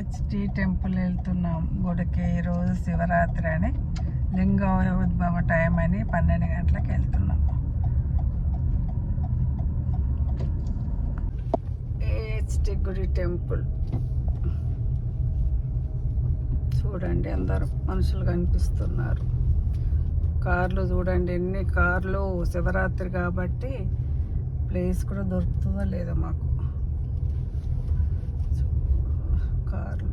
ఏహెచ్టి temple వెళ్తున్నాం గుడికి. ఈరోజు శివరాత్రి అని లింగ ఉద్భవ టైం అని 12 గంటలకు వెళ్తున్నాం. ఏహెచ్టి గుడి టెంపుల్ చూడండి, అందరు మనుషులు కనిపిస్తున్నారు. కార్లు చూడండి, ఎన్ని కార్లు. శివరాత్రి కాబట్టి ప్లేస్ కూడా దొరుకుతుందో లేదో మాకు. కార్లు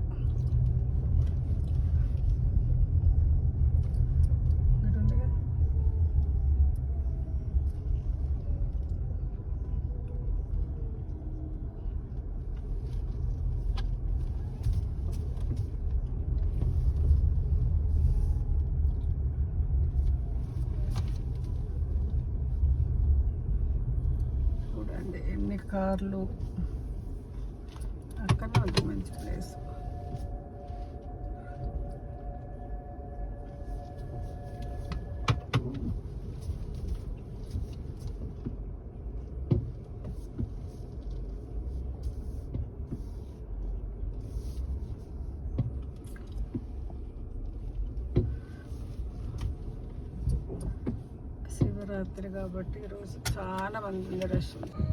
చూడండి, ఎన్ని కార్లు. అక్కడ ఉంది మంచి ప్లేస్. శివరాత్రి కాబట్టి ఈరోజు చాలా మంది రష్ ఉంది.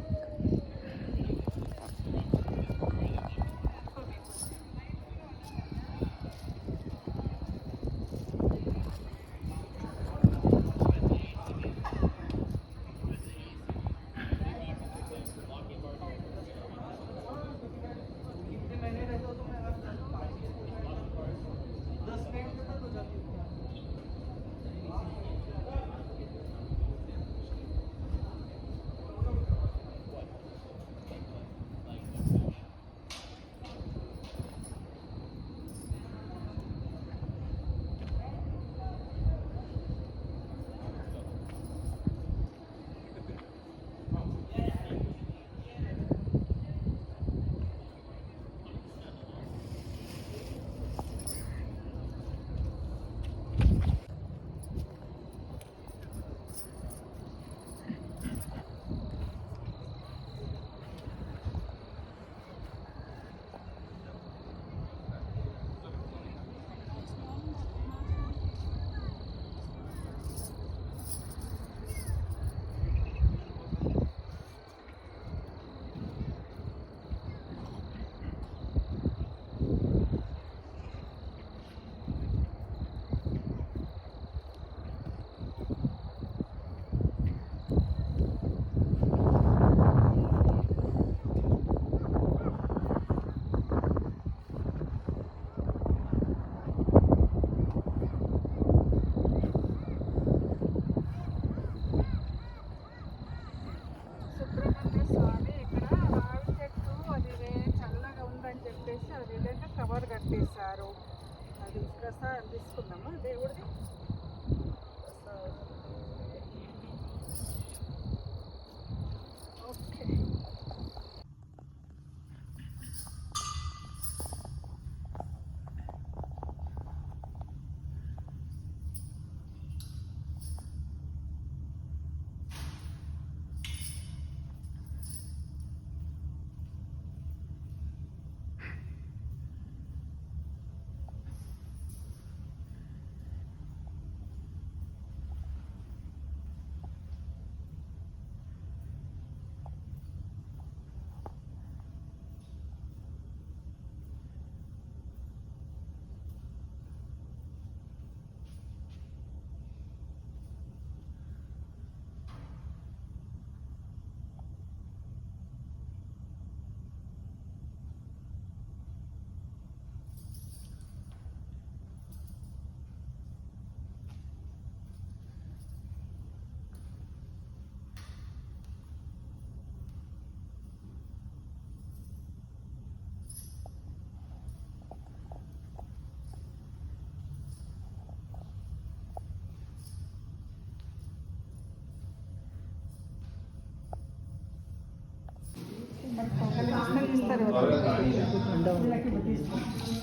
కవర్ కట్టేశారు. అది ప్రసాదం తీసుకున్నామా దేవుడిది. ఓకే,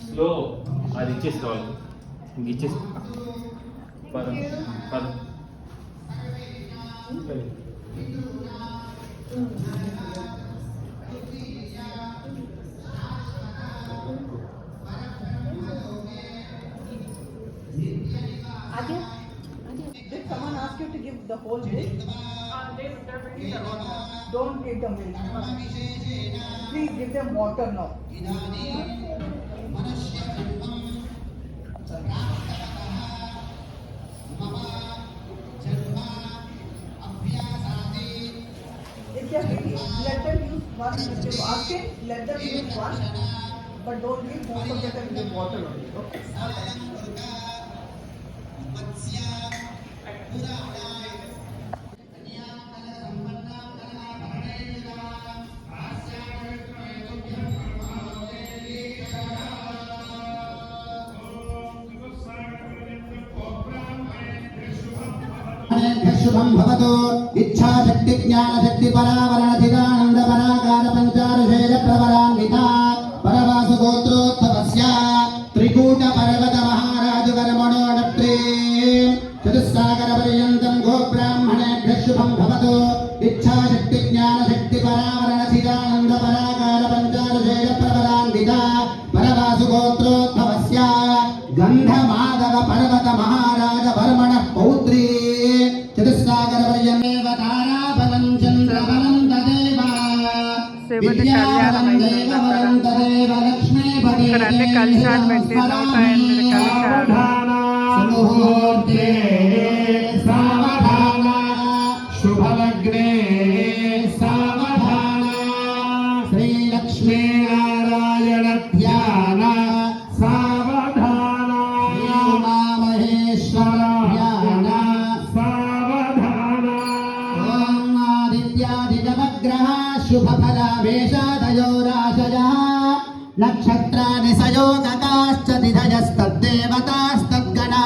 స్లో అది ఇచ్చేసుకోవాలి. ఇంక ఇచ్చేసి పద పద give the whole milk? Don't give them milk. Please give them water now. If they are ready, let them use one. If they are asking, let them use one. But don't give most of them give water only. Okay? शुभं भवतु इच्छा शक्ति ज्ञान शक्ति परावरण चिदानंद पराकार पंचारुषेय प्रवरान्विता परवासु गोत्रोत्तमस्य त्रिकूट पर्वत महाराज वर्मणोडप्रे चतुस्सागर पर्यन्तं गो ब्राह्मणेभ्यः शुभं भवतु इच्छा शक्ति ज्ञान शक्ति परावरण चिदानंद पराकार पंचारुषेय प्रवरान्विता परवासु गोत्रोत्तमस्य गंध माधव पर्वत महाराज वर्मणः पौत्री चतुस्सागर पर्यमेव ताराबलं चन्द्रबलं तदेव विद्याबलं देवबलं तदेव लक्ष्मीपति सुमुहूर्ते सावधान शुभलग्ने सावधान श्रीलक्ष्मीनारायण ध्यान सावधान उमामहेश्वर ध्यान शुभफलावेशादयोराशयः नक्षत्राणि सयोगकाश्च तिथयस्तद्देवतास्तद्गणा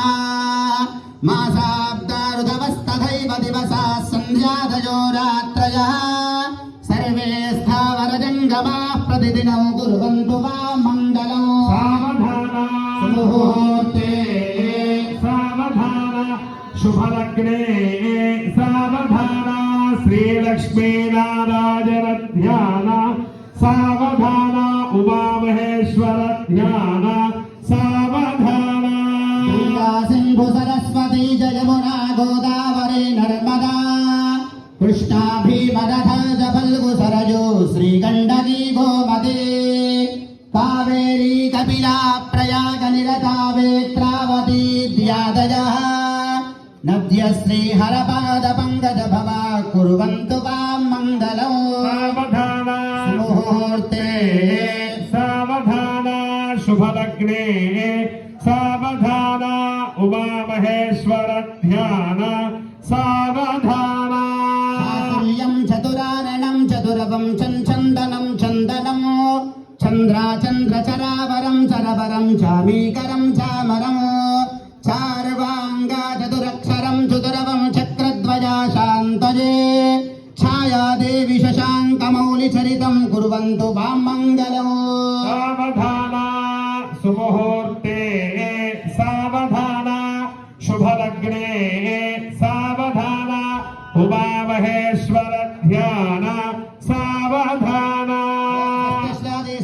मासाब्दारुदवस्तथैव दिवसाः सन्ध्यादयो रात्रयः सर्वे स्थावरजङ्गमाः प्रतिदिनं कुर्वन्तु वा मङ्गलम् सुमुहूर्ते सावधान शुभलग्ने सावधान श्रीलक्ष्मीनारायण ध्यान सावधान उमामहेश्वर ध्यान सावधान गंगा सिंधु सरस्वती जयमुना गोदावरी नर्मदा कृष्णा भीमरथा फल्गु सरजू श्रीगंडकी गोमती कावेरी कपिला प्रयाग निरता वेत्रावती द्यादयः नद्यश्री हरपाद पंकज भवा कुर्वन्तु वां मङ्गलम् सावधान मुहूर्ते सावधान शुभलग्ने सावधान उमामहेश्वर ध्यान सावधान चातुर्यं चतुराननं चतुरवं चन्दनं चन्दनं चन्द्राचन्द्रचरावरं चरवरं चामीकरं चामरम् चार्वाङ्गा चतुरक्षरं चतुरवं चक्रध्वजा शान्तये छायादेवी शशाङ्कमौलिचरितं कुर्वन्तु वां मङ्गलम् सावधान सुमुहूर्ते सावधान शुभलग्ने सावधान उमामहेश्वर ध्यान सावधान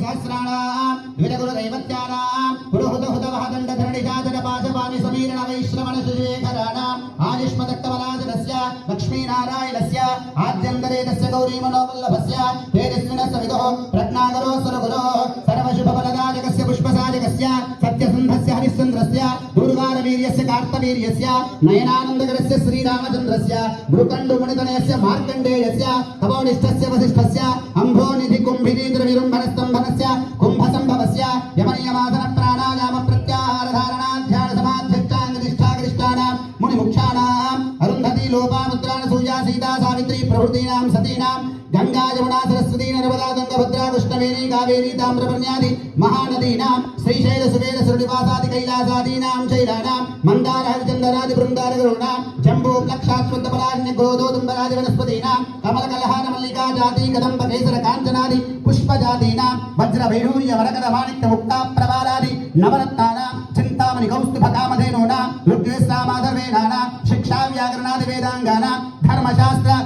सहस्राणां द्विजगुरुदैवत्यानां पुरुहुतहुतवहदण्डधरणिजातनपाशपाणि समीरण वैश्रवणशेखराणाम् आयुष्मदक्तवलाजनस्य लक्ष्मीनारायणस्य आद्यन्तरे तस्य गौरीमनोवल्लभस्य तेजस्विनस्य विदुः रत्नाकरो सुरगुरोः सर्वशुभफलदायकस्य पुष्पसायकस्य सत्यसन्धस्य हरिश्चन्द्रस्य दुर्गारवीर्यस्य कार्तवीर्यस्य नयनानन्दकरस्य श्रीरामचन्द्रस्य भ्रुकण्डुमुनितनयस्य मार्कण्डेयस्य तपोनिष्ठस्य वसिष्ठस्य अम्भोनिधि कुम्भिनीन्द्रविरुम्भनस्तम्भनस्य कुम्भसम्भवस्य यमनियमासन प्राणायाम प्रत्याहार धारणाध्यान समाधिष्ठाङ्गनिष्ठागरिष्ठानां मुनिमुक्षाणाम् अरुन्धती लोपामुद्राण सूया सीता सावित्री प्रभृतीनां सतीनां गंगा यमुना सरस्वती नर्मदा तुंगभद्रा कृष्णवेणी कावेरी ताम्रपर्ण्यादि महानदीनां श्रीशैल सुवेल सुरनिवासादि कैलासादीनां शैलानां मंदार हरिचंदनादि बृंदार गरुणां जम्बू लक्षाश्वत्थ पलाण्य गोदोदुम्बरादि वनस्पतीनां कमल कलहार मल्लिका जाति कदम्ब केसर कांचनादि पुष्प जातीनां वज्र वैढूर्य वरकद माणिक्य मुक्ता प्रवालादि नवरत्नानां चिंतामणि कौस्तुभ कामधेनूनां ऋग्वेदामाधर्वेणानां शिक्षा व्याकरणादि वेदांगानां धर्मशास्त्र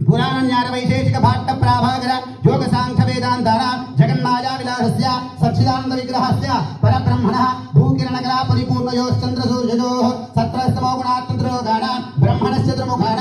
पुराण न्याय वैशेषिक भाट्ट प्राभाकर योग सांख्य वेदांतानां जगन्माया विलासस्य सच्चिदानंद विग्रहस्य परब्रह्मणः भूकिरणकला परिपूर्णयोश्चन्द्र सूर्ययोः सत्रस्तमो गुणात्मत्रोगाणां ब्रह्मणस्य त्रिमुखानां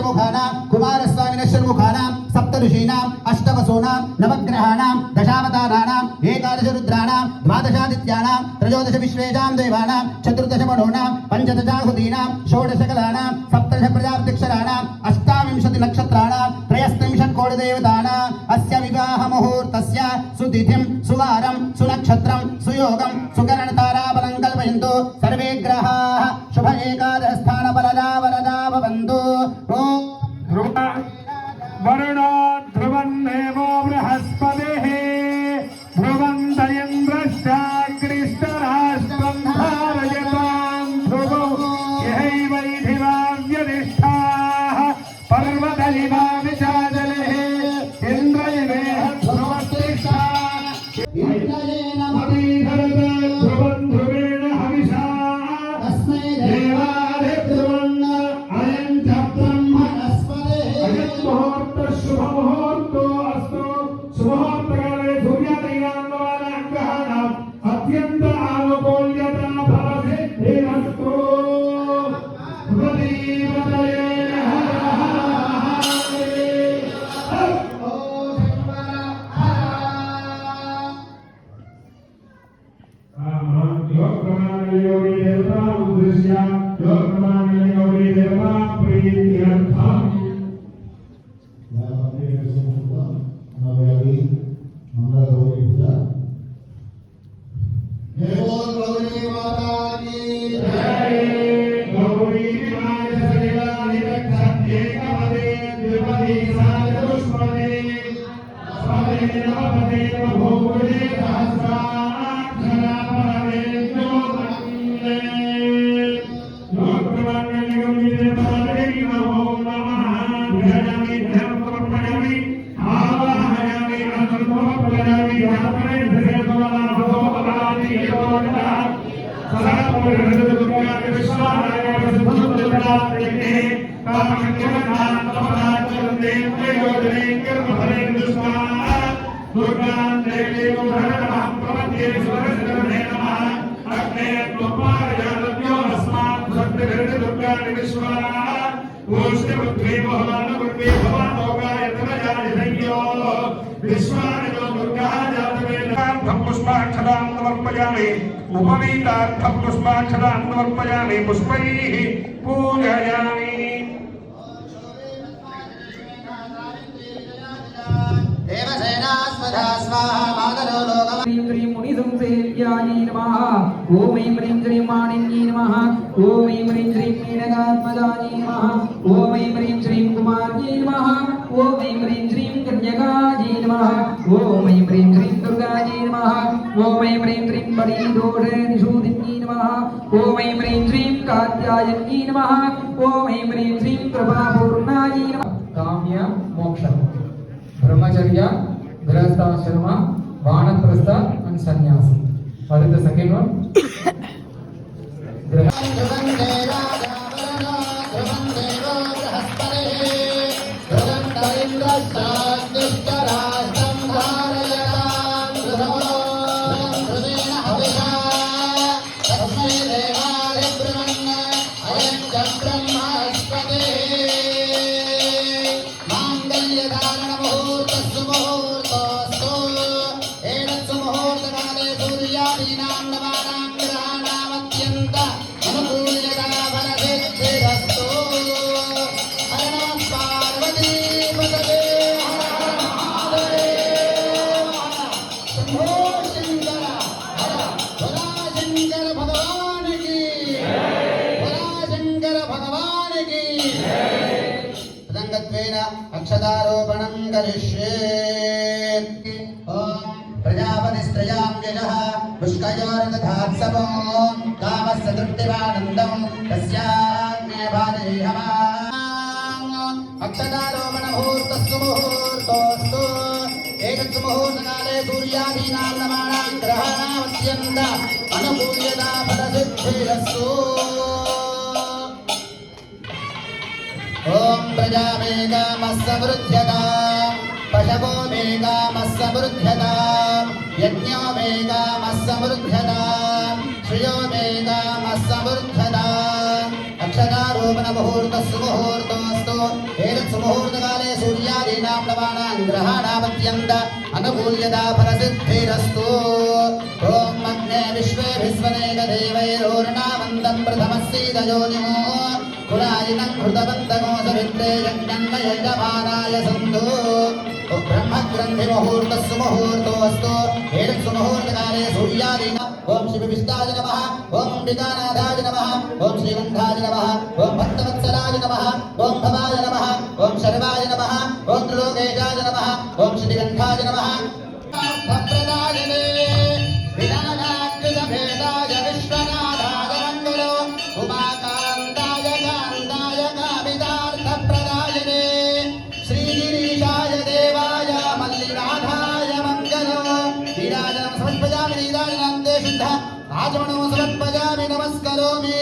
पंचमुखानां कुमारस्वामिनः षण्मुखानां सप्तऋषीणां अष्टवसूनां नवग्रहाणां दशावताराणां एकादश रुद्राणां द्वादशादित्यानां त्रयोदश विश्वेशां देवानां चतुर्दश मनोनां पंचदशाहुतीनां षोडश कलानां सप्तदश प्रजापत्यक्षराणाम् अष्टाविंशति नक्षत्राणां त्रयस्त्रिंशत् कोटि देवतानाम् अस्य विवाह मुहूर्तस्य सुतिथिं सुवारं सुनक्षत्रं सुयोगं सुकरणताराबलं कल्पयन्तु सर्वे ग्रहाः शुभ एकादश स्थान बलदा वरदा भवन्तु वरुणो ध्रुवन्नेवो बृहस्पतिः ध्रुवन्त इन्द्रश्चाग्निष्टराष्ट्रं धारयतां ध्रुवौ यहैवैधिवाव्यनिष्ठाः पर्वतलिवा विचाजलेः इन्द्रयिवे ध्रुवस्तिष्ठा ध्रुवं ध्रुवेण हविषा तस्मै देवादिध्रुवन् अयं च ब्रह्मणस्पतिः मुहूर्तः शुभमुहूर्तो अस्तु शुभमुहूर्तकाले सूर्यादीनां ग्रहाणाम् अत्यन्त आनुकूल्यता फलसिद्धिरस्तु प्रदीपतये योगप्रमाणयोगी देवता उद्देश्य योगप्रमाणयोगी देवता प्रीत्यर्थम् उपवीतार्थं पुष्पाक्षदां समर्पयामि पुष्पैः पूजयामि देवसेनास्मधा स्वाहा मातरो लोकम् ह्रीं श्रीं मुनिसंसेव्यायै नमः ॐ ऐं ह्रीं श्रीं माणिन्यै नमः ॐ ऐं ह्रीं श्रीं मीनकात्मजायै नमः ॐ ऐं ह्रीं श्रीं कुमार्यै नमः ॐ ऐं ह्रीं श्रीं कन्यकायै नमः ॐ ऐं ह्रीं श्रीं दुर्गायै नमः ॐ ऐं ह्रीं श्रीं बलिदोषनिषूदिन्यै नमः ॐ ऐं ह्रीं श्रीं कात्यायन्यै नमः ॐ ऐं ह्रीं श्रीं कृपापूर्णायै नमः काम्य मोक्ष ब्रह्मचर्य गृहस्थाश्रम वानप्रस्थ and sannyas. What is the second one? अक्षदारोपणं करिष्ये ॐ प्रजापतिस्त्रयां यजः पुष्कयोर्दधात्सवो कामस्य तृप्तिमानन्दं तस्याग्नेयभाजयहमा अक्षदारोपणमुहूर्तस्तु मुहूर्तोऽस्तु एतत्सु मुहूर्तकाले सूर्यादीनां नवानां ग्रहाणामत्यन्त अनुकूल्यता फलसिद्धिरस्तु ॐ प्रजामेकामस्समृद्ध्यता पशवो मेकामस्समृद्ध्यता यज्ञो मेकामस्समृद्ध्यता श्रियो मेकामस्समृद्ध्यता अक्षदारोपणमुहूर्तस्तु मुहूर्तोऽस्तु एतत् सुमुहूर्तकाले सूर्यादीनां नवानां ग्रहाणामत्यन्त अनुकूल्यता फलसिद्धिरस्तु ॐ अग्ने विश्वेभिस्वनेकदेवैरोर्णामन्दं प्रथमस्यैतयोनिमो कुलायिनं घृतवन्तको सवित्रे यज्ञन्मयजमानाय सन्तु ब्रह्मग्रन्थिमुहूर्तः सुमुहूर्तोऽस्तु एतत् सुमुहूर्तकाले सूर्यादीनां ओम श्री विष्टाय नमः ओम अंबिकानाथाय नमः ओम श्रीगंधाय नमः ओम भक्तवत्सलाय नमः ओम भवाय नमः ओम शर्वाय नमः ओम त्रिलोकेशाय नमः ओम श्रीगंधाय नमः भक्तप्रदायिने विनानाकृतभेदाय विश्वनाथाय मंगलो उमाकान्ताय कान्ताय कामितार्थप्रदायिने श्रीगिरीशाय देवाय मल्लिनाथाय मंगलो वीराजनं समर्पयामि नीराजनं शुद्ध आचमनो समर्पयामि नमस्करोमि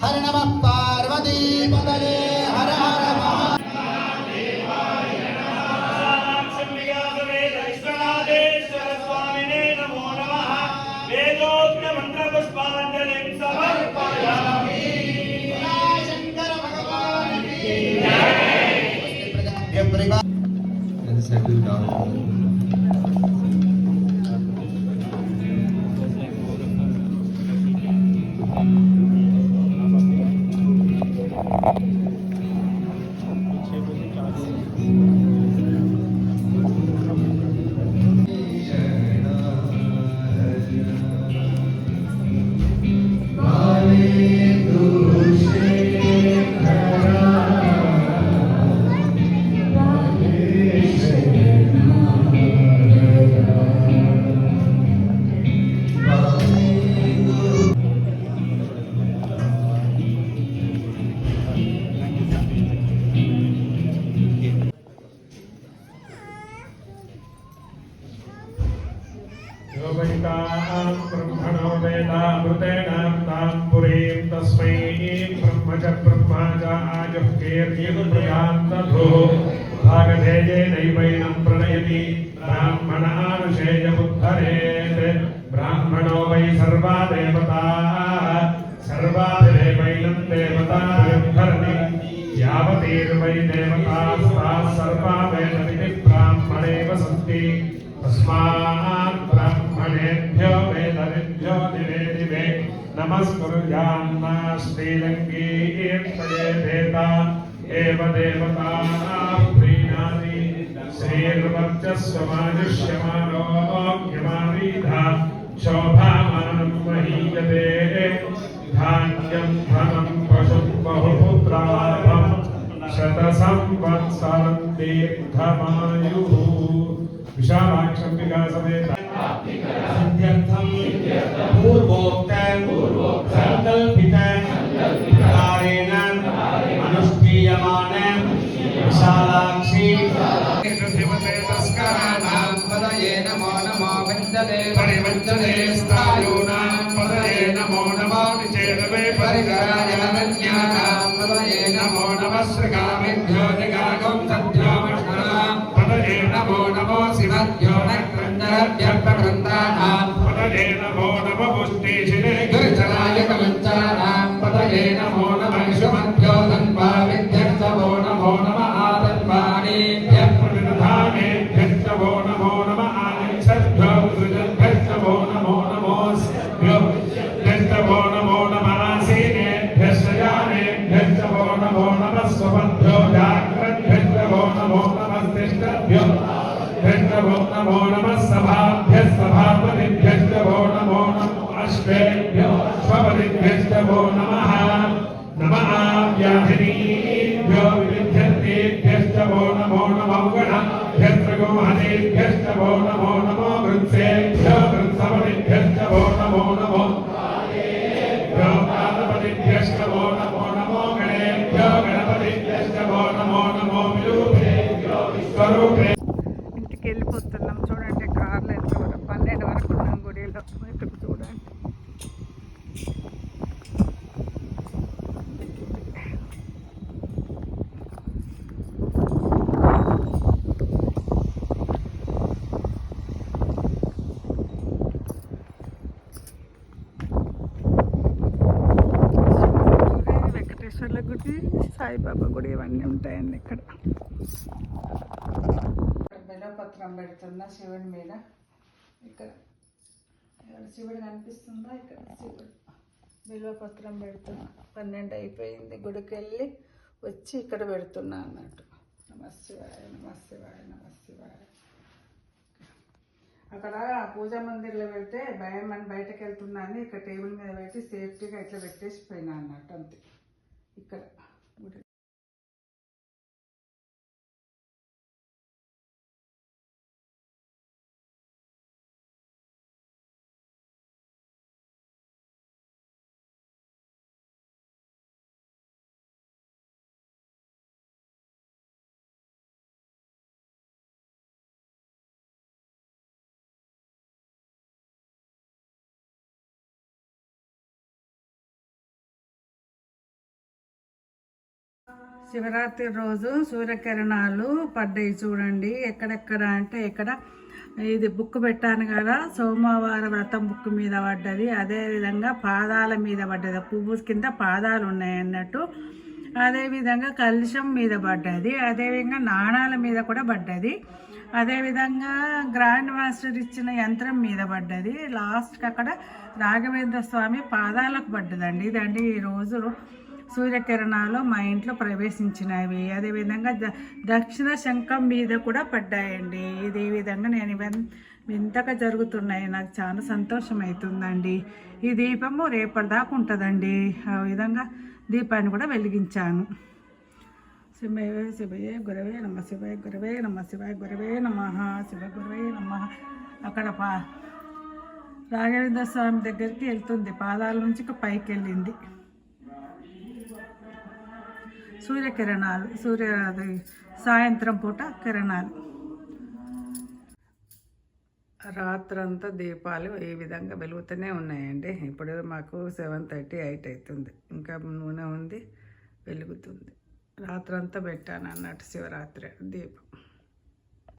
हर नमः पार्वती पतये हर हर Settle down. ब्रह्मणो वेदामृतेनां तां पुरीं तस्मै ब्रह्म च ब्रह्मा च आयुः दधो भागधेयेनैवैनं प्रणयति ब्राह्मणानुषेयमुद्धरेत् ब्राह्मणो वै सर्वा देवताः सर्वाभिरेवैनं देवतायुद्धरति यावतीर्वै देवतास्ताः सर्वा वेदविधि ब्राह्मणेव सन्ति तस्मात् ब्राह्मणेभ्यो वेदविभ्यो दिवे दिवे नमस्कुर्यान्ना श्रीलङ्कीर्तये देता एव देवताः प्रीणाति श्रीर्वर्चस्वमायुष्यमारोग्यमावीधा शोभामानं महीयते धान्यं धनं पशुं बहुपुत्राभं शतसंवत्सरं दीर्घमायुः विशालाक्षंबिका समेत सिद्ध्यर्थं पूर्वोक्त संकल्पित प्रकारेण अनुष्ठीयमान विशालाक्षी देवते तस्कराणां पदये नमो नमो वन्दते परिवन्दते स्थायूनां पदये नमो नमो निचेतवे परिकराय नमज्ञानां पदये नमो नमः श्रीकामेभ्यो जगागं सद्भ्यो पदये नमो नमो शिवभ्यो नक्रन्दरभ्यः प्रकृन्दानां पदये नमो नमः पुष्टिशिने गिरिजनाय कमञ्चानां पदये नमो नमः शुभभ्यो धन्वाविद्भ्यः नमो नमः आदन्वाणीभ्यः प्रतिदधानेभ्यः नमो नमः आदिच्छद्भ्यो सृजद्भ्यः नमो नमोऽस्भ्यो नमो नमः आसीनेभ्यः शयानेभ्यः नमो नमः स्वपद्भ्यो जाग्रद्भ्यः नमो नमः तिष्ठद्भ्यो नमो नमः सभाभ्यः सभापतिभ्यः नमो नमः अश्वेभ्यो अश्वपतिभ्यः नमो नमः व्याधिनीभ्यो विविध्यन्तेभ्यः नमो नमः गणभ्यः गोमहतेभ्यः नमो वृत्सेभ्यो वृत्सपतिभ्यः नमो प्रातपतिभ्यः नमो गणेभ्यो गणपतिभ्यः नमो विरूपेभ्यो विश्वरूपे ఇంటికి వెళ్ళిపోతున్నాం చూడండి కార్లో ఎంతవరకు 12 వరకు ఉన్నాం గుడిలో ఇక్కడ చూడండి వెంకటేశ్వర్ల గుడి సాయిబాబా గుడి ఇవన్నీ ఉంటాయండి ఇక్కడ. బెల్లపత్రం పెడుతున్నా శివుడి మీద. ఇక్కడ శివుడు కనిపిస్తుందా? ఇక్కడ శివుడు బిల్వపత్రం పెడుతున్నా. 12 అయిపోయింది. గుడికి వెళ్ళి వచ్చి ఇక్కడ పెడుతున్నా అన్నట్టు. నమశివాయ నమశివాయ నమశివాయ. అక్కడ పూజా మందిర్లో పెడితే భయం అని బయటకు వెళ్తున్నా అని ఇక్కడ టేబుల్ మీద పెట్టి సేఫ్టీగా ఇట్లా పెట్టేసి పోయినా అన్నట్టు అంతే. ఇక్కడ గుడి శివరాత్రి రోజు సూర్యకిరణాలు పడ్డాయి చూడండి. ఎక్కడెక్కడ అంటే ఇక్కడ ఇది బుక్ పెట్టాను కదా, సోమవార వ్రతం బుక్ మీద పడ్డది. అదేవిధంగా పాదాల మీద పడ్డది, పువ్వు కింద పాదాలు ఉన్నాయి అన్నట్టు. అదేవిధంగా కలుషం మీద పడ్డది, అదేవిధంగా నాణాల మీద కూడా పడ్డది, అదేవిధంగా గ్రాండ్ మాస్టర్ ఇచ్చిన యంత్రం మీద పడ్డది. లాస్ట్కి అక్కడ రాఘవేంద్ర స్వామి పాదాలకు పడ్డదండి. ఇదండి ఈరోజు సూర్యకిరణాలు మా ఇంట్లో ప్రవేశించినవి. అదేవిధంగా దక్షిణ శంఖం మీద కూడా పడ్డాయండి. ఇదే విధంగా నేను వింతగా జరుగుతున్నాయి. నాకు చాలా సంతోషం అవుతుందండి. ఈ దీపము రేపటిదాకా ఉంటుందండి. ఆ విధంగా దీపాన్ని కూడా వెలిగించాను. శివయ శివయ గురవే నమ, శివయ గురవే నమ, శివాయ గురవే నమ, శివ గురవే నమ. అక్కడ రాఘవేంద్ర స్వామి దగ్గరికి వెళ్తుంది, పాదాల నుంచి పైకి వెళ్ళింది. సూర్యకిరణాలు, సాయంత్రం పూట కిరణాలు. రాత్రంతా దీపాలు ఈ విధంగా వెలుగుతూనే ఉన్నాయండి. ఇప్పుడు మాకు 7:38 అవుతుంది. ఇంకా నూనె ఉంది, వెలుగుతుంది. రాత్రంతా పెట్టాను అన్నట్టు శివరాత్రి దీపం.